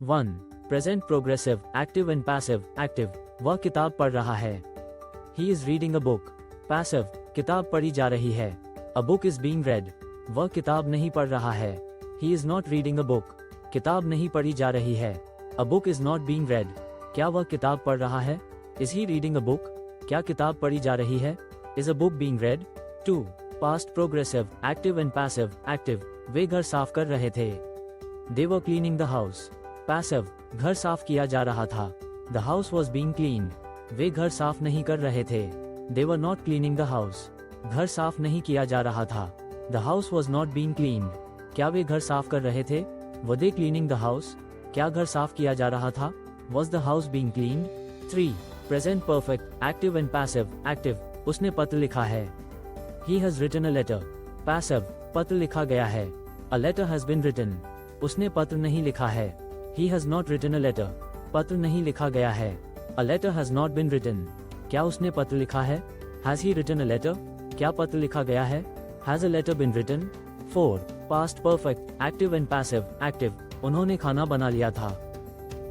1. Present progressive, active and passive. Active, वह किताब पढ़ रहा है. He is reading a book. Passive, किताब पढ़ी जा रही है. A book is being read. वह किताब नहीं पढ़ रहा है. He is not reading a book. किताब नहीं पढ़ी जा रही है. A book is not being read. क्या वह किताब पढ़ रहा है? Is he reading a book? क्या किताब पढ़ी जा रही है? Is a book being read? 2. Past progressive, active and passive. Active, वे घर साफ कर रहे थे. They were cleaning the house. Passive, घर साफ किया जा रहा था. The house was being cleaned. वे घर साफ नहीं कर रहे थे. They were not cleaning the house. घर साफ नहीं किया जा रहा था. The house was not being cleaned. क्या वे घर साफ कर रहे थे? Were they cleaning the house? क्या घर साफ किया जा रहा था? Was the house being cleaned? 3. Present perfect, active and passive. Active, उसने पत्र लिखा है. He has written a letter. Passive, पत्र लिखा गया है. A letter has been written. उसने पत्र नहीं लिखा है. He has not written a letter. पत्र नहीं लिखा गया है. A letter has not been written. क्या उसने पत्र लिखा है? Has he written a letter? क्या पत्र लिखा गया है? Has a letter been written? 4. Past perfect, active and passive. Active, उन्होंने खाना बना लिया था.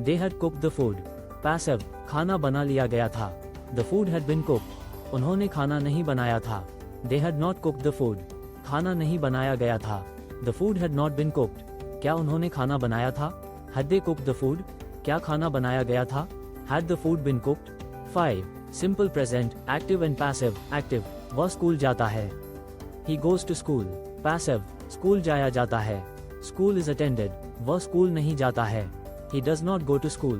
They had cooked the food. Passive, खाना बना लिया गया था. The food had been cooked. उन्होंने खाना नहीं बनाया था. They had not cooked the food. खाना नहीं बनाया गया था. The food had not been cooked. क्या उन्होंने खाना बनाया था? Had they cooked the food? क्या खाना बनाया गया था? Had the food been cooked? 5. Simple present, active and passive. Active, वह स्कूल जाता है. He goes to school. Passive, school जाया जाता है. School is attended. वह स्कूल नहीं जाता है. He does not go to school.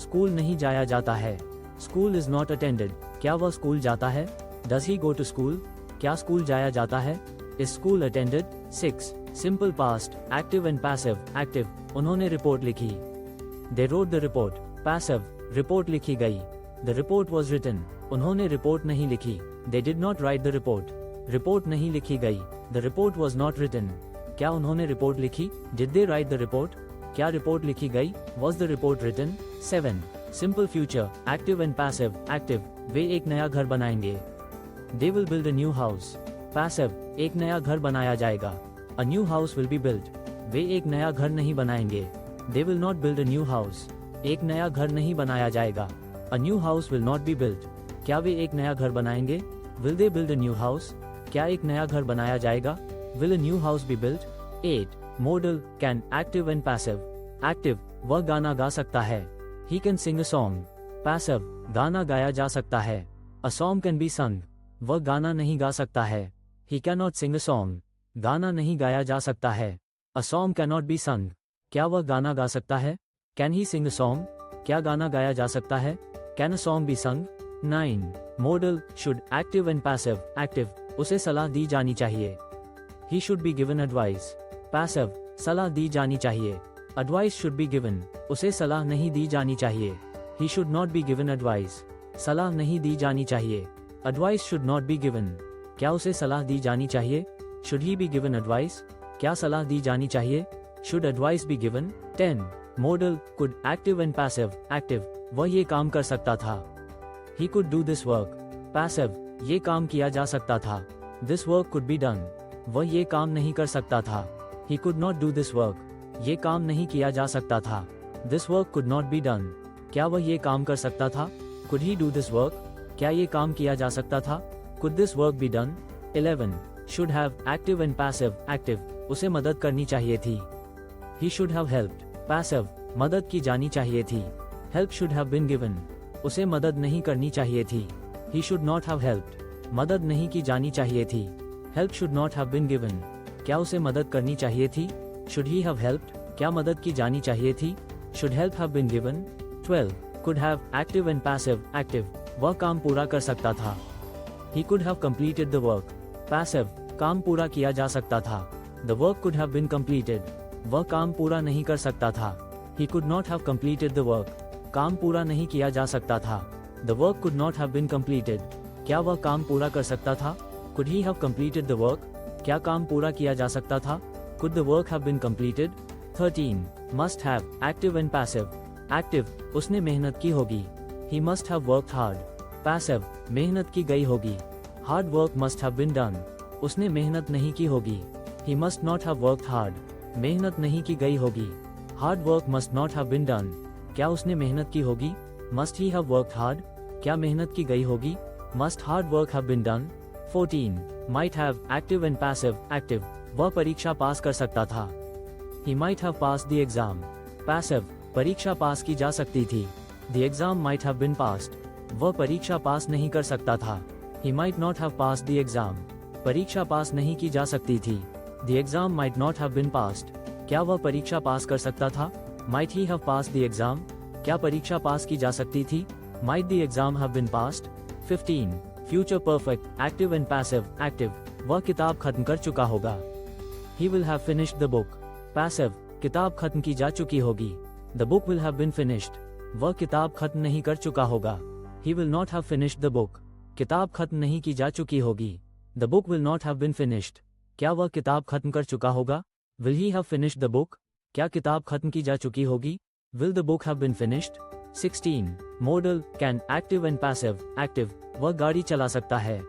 School नहीं जाया जाता है. School is not attended. क्या वह स्कूल जाता है? Does he go to school? क्या स्कूल जाया जाता है? Is school attended? 6. Simple past, active and passive. Active, उन्होंने रिपोर्ट लिखी. They wrote the report. Passive, report लिखी गई. The report was written. उन्होंने रिपोर्ट नहीं लिखी. They did not write the report. Report नहीं लिखी गई. The report was not written. क्या उन्होंने रिपोर्ट लिखी? Did they write the report? क्या रिपोर्ट लिखी गई? Was the report written? 7. Simple future, active and passive. Active, वे एक नया घर बनाएंगे. They will build a new house. Passive, एक नया घर बनाया जाएगा. A new house will be built. वे एक नया घर नहीं बनाएंगे. They will not build a new house. एक नया घर नहीं बनाया जाएगा. A new house will not be built. क्या वे एक नया घर बनाएंगे? Will they build a new house? क्या एक नया घर बनाया जाएगा? Will a new house be built? 8. Modal, can, active and passive. Active, वह गाना गा सकता है. He can sing a song. Passive, गाना गाया जा सकता है. A song can be sung. वह गाना नहीं गा सकता है. He cannot sing a song. गाना नहीं गाया जा सकता है. A song cannot be sung. क्या वह गाना गा सकता है? Can he sing a song? क्या गाना गाया जा सकता है? Can a song be sung? 9. Modal, should, active and passive. Active, उसे सलाह दी जानी चाहिए. He should be given advice. Passive, सलाह दी जानी चाहिए. Advice should be given. उसे सलाह नहीं दी जानी चाहिए. He should not be given advice. सलाह नहीं दी जानी चाहिए. Advice should not be given. क्या उसे सलाह दी जानी चाहिए? Should he be given advice? क्या सलाह दी जानी चाहिए? Should advice be given? 10. Modal, could, active and passive. Active, वह ये काम कर सकता था. He could do this work. Passive, ये काम किया जा सकता था. This work could be done. वह ये काम नहीं कर सकता था. He could not do this work. ये काम नहीं किया जा सकता था. This work could not be done. क्या वह ये काम कर सकता था? Could he do this work? क्या ये काम किया जा सकता था? Could this work be done? 11. Should have, active and passive. Active, उसे मदद करनी चाहिए थी. He should have helped. Passive, मदद की जानी चाहिए थी. Help should have been given. उसे मदद नहीं करनी चाहिए थी. He should not have helped. मदद नहीं की जानी चाहिए थी. Help should not have been given. क्या उसे मदद करनी चाहिए थी? Should he have helped? क्या मदद की जानी चाहिए थी? Should help have been given? 12. Could have, active and passive. Active, वह काम पूरा कर सकता था. He could have completed the work. Passive, काम पूरा किया जा सकता था. The work could have been completed. वह काम पूरा नहीं कर सकता था. He could not have completed the work. काम पूरा नहीं किया जा सकता था. The work could not have been completed. क्या वह काम पूरा कर सकता था? Could he have completed the work? क्या काम पूरा किया जा सकता था? Could the work have been completed? 13. Must have, active and passive. Active, उसने मेहनत की होगी. He must have worked hard. Passive, मेहनत की गई होगी. Hard work must have been done. उसने मेहनत नहीं की होगी. He must not have worked hard. मेहनत नहीं की गई होगी. Hard work must not have been done, क्या उसने मेहनत की होगी? Must he have worked hard, क्या मेहनत की गई होगी? Must hard work have been done. 14. Might have, active and passive, active, वह परीक्षा पास कर सकता था। He might have passed the exam. Passive, परीक्षा पास की जा सकती थी। The exam might have been passed, वह परीक्षा पास नहीं कर सकता था। He might not have passed the exam, परीक्षा पास नहीं की जा सकती थी। The exam might not have been passed, क्या वह परीक्षा पास कर सकता था? Might he have passed the exam, क्या परीक्षा पास की जा सकती थी? Might the exam have been passed. 15. Future perfect, active and passive, active, वह किताब खत्म कर चुका होगा। He will have finished the book. Passive, किताब खत्म की जा चुकी होगी। The book will have been finished, वह किताब खत्म नहीं कर चुका होगा। He will not have finished the book, किताब खत्म नहीं की जा चुकी होगी। The book will not have been finished, क्या वह किताब खत्म कर चुका होगा? Will he have finished the book, क्या किताब खत्म की जा चुकी होगी? Will the book have been finished. 16. Modal, can, active and passive, active, वह गाड़ी चला सकता है।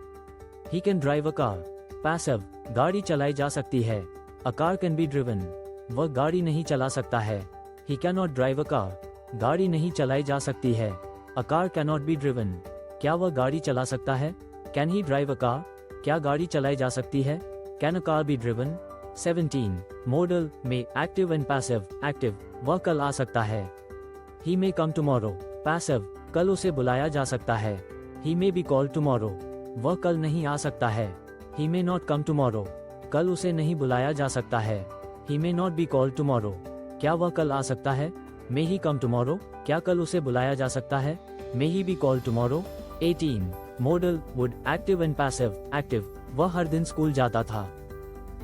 He can drive a car. Passive, गाड़ी चलाई जा सकती है। A car can be driven, वह गाड़ी नहीं चला सकता है। He can not drive a car, गाड़ी नहीं चलाई जा सकती है। A car can not be driven, क्या वह गाड़ी चला सकता है? Can he drive a car, क्या गाड़ी चलाई जा सकती है? Can a car be driven? 17. Model, में, एक्टिव एंड पैसिव, एक्टिव, वह कल आ सकता है। He may come tomorrow. Passive, कल उसे बुलाया जा सकता है। He may be called tomorrow, वह कल नहीं आ सकता है। He may not come tomorrow, कल उसे नहीं बुलाया जा सकता है। He may not be called tomorrow, क्या वह कल आ सकता है? मे ही कम टुमारो, क्या कल उसे बुलाया जा सकता है? May he be called tomorrow. 18. Modal, would, active and passive, active, वह हर दिन स्कूल जाता था।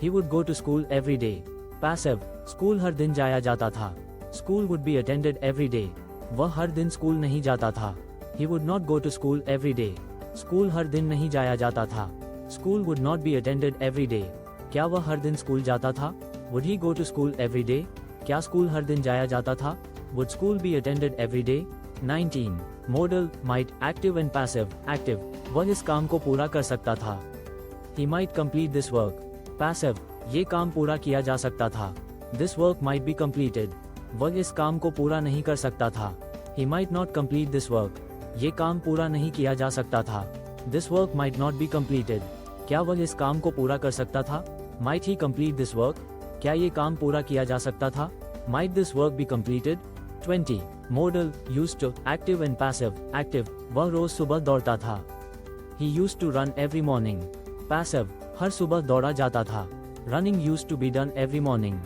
He would go to school every day. Passive, school हर दिन जाया जाता था। School would be attended every day. वह हर दिन स्कूल नहीं जाता था। He would not go to school every day. School हर दिन नहीं जाया जाता था। School would not be attended every day. क्या वह हर दिन स्कूल जाता था? Would he go to school every day? क्या स्कूल हर दिन जाया जाता था? Would school be attended every day? 19. Modal, might, active and passive, active, वह इस काम को पूरा कर सकता था। He might complete this work. Passive, ये काम पूरा किया जा सकता था। This work might be completed, वह इस काम को पूरा नहीं कर सकता था। He might not complete this work, ये काम पूरा नहीं किया जा सकता था। This work might not be completed, क्या वह इस काम को पूरा कर सकता था? Might he complete this work, क्या ये काम पूरा किया जा सकता था? Might this work be completed. 20. Modal, used to, active and passive, active, वह रोज सुबह दौड़ता था। He used to run every morning. Passive, हर सुबह दौड़ा जाता था। Running used to be done every morning,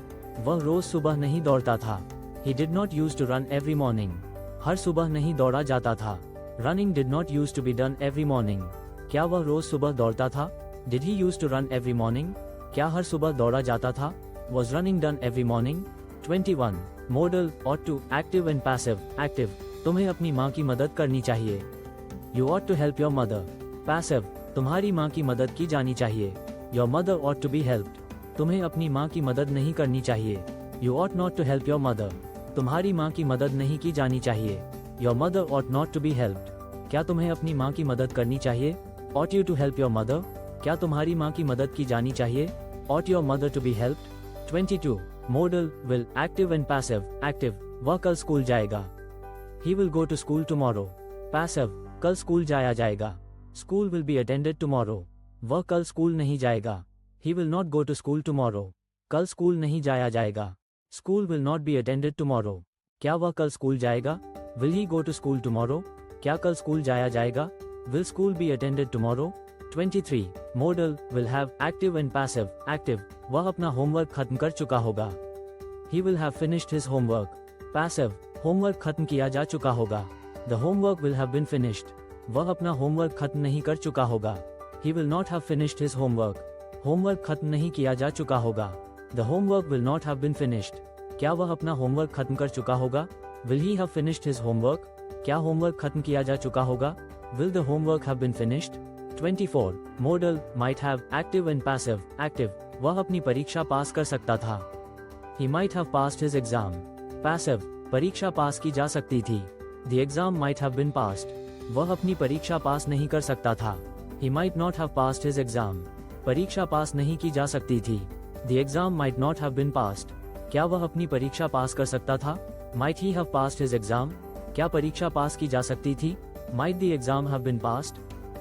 वह रोज सुबह नहीं दौड़ता था। He did not use to run every morning, हर सुबह नहीं दौड़ा जाता था। Running did not use to be done every morning, क्या वह रोज सुबह दौड़ता था? Did he use to run every morning, क्या हर सुबह दौड़ा जाता था? Was running done every morning? 21. Modal, ought to, active and passive, active, तुम्हें अपनी माँ की मदद करनी चाहिए। You ought to help your mother. Passive, तुम्हारी माँ की मदद की जानी चाहिए। Your mother ought to be helped, तुम्हें अपनी माँ की मदद नहीं करनी चाहिए। You ought not to help your mother, तुम्हारी माँ की मदद नहीं की जानी चाहिए। Your mother ought not to be helped, क्या तुम्हें अपनी माँ की मदद करनी चाहिए? Ought you to help your mother, क्या तुम्हारी माँ की मदद की जानी चाहिए? Ought your mother to be helped. 22. Modal, will, active and passive, active, वह कल स्कूल जाएगा। He will go to school tomorrow. Passive, कल स्कूल जाया जाएगा। School will be attended tomorrow, वह कल स्कूल नहीं जाएगा। He will not go to school tomorrow, कल स्कूल नहीं जाया जाएगा। School will not be attended tomorrow, क्या वह कल स्कूल जाएगा? Will he go to school tomorrow, क्या कल स्कूल जाया जाएगा? Will school be attended tomorrow? 23. Modal, will have, active and passive, active, वह अपना होमवर्क खत्म कर चुका होगा। He will have finished his homework. Passive, homework खत्म किया जा चुका होगा। The homework will have been finished, वह अपना होमवर्क खत्म नहीं कर चुका होगा। He will not have finished his homework, homework खत्म नहीं किया जा चुका होगा। The homework will not have been finished, क्या वह अपना होमवर्क खत्म कर चुका होगा? Will he have finished his homework, क्या होमवर्क खत्म किया जा चुका होगा? Will the homework have been finished? 24. Modal, might have, active and passive, active, वह अपनी परीक्षा पास कर सकता था। He might have passed his exam. Passive, परीक्षा पास की जा सकती थी। The exam might have been passed, वह अपनी परीक्षा पास नहीं कर सकता था। He might not have passed his exam, परीक्षा पास नहीं की जा सकती थी। The exam might not have been passed, क्या वह अपनी परीक्षा पास कर सकता था? Might he have passed his exam? क्या परीक्षा पास की जा सकती थी? Might the exam have been passed?